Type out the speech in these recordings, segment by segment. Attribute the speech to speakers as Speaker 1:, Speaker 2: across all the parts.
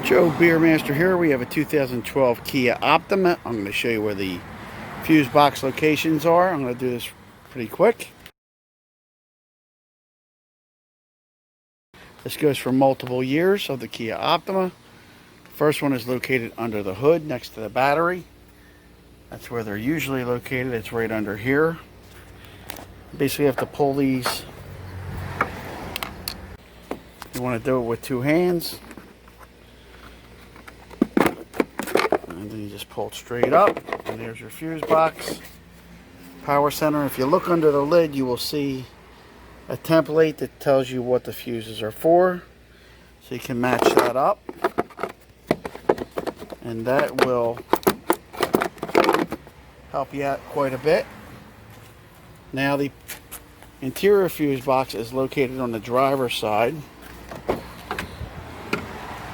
Speaker 1: Joe Beermaster here. We have a 2012 Kia Optima. I'm going to show you where the fuse box locations are. I'm going to do this pretty quick. This goes for multiple years of the Kia Optima. First one is located under the hood next to the battery. That's where they're usually located. It's right under here. Basically you have to pull these. You want to do it with two hands. And then you just pull it straight up, and there's your fuse box. Power center. If you look under the lid, you will see a template that tells you what the fuses are for. So you can match that up. And that will help you out quite a bit. Now the interior fuse box is located on the driver's side.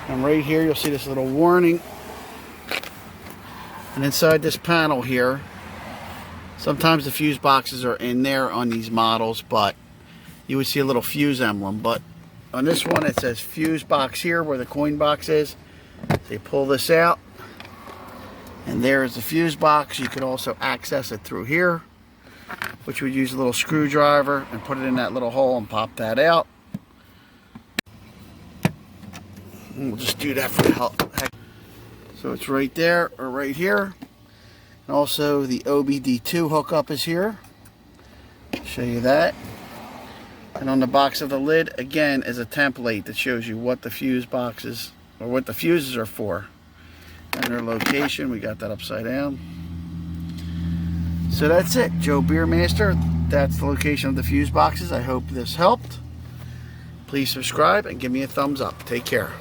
Speaker 1: And right here you'll see this little warning. And inside this panel here, sometimes the fuse boxes are in there on these models, but you would see a little fuse emblem. But on this one it says fuse box here where the coin box is. So you pull this out, and there is the fuse box. You could also access it through here, which would use a little screwdriver and put it in that little hole and pop that out. And we'll just do that for the help. So it's right there or right here. And also the OBD2 hookup is here. I'll show you that. And on the box of the lid, again, is a template that shows you what the fuse boxes or what the fuses are for. And their location, we got that upside down. So that's it, Joe Beermaster. That's the location of the fuse boxes. I hope this helped. Please subscribe and give me a thumbs up. Take care.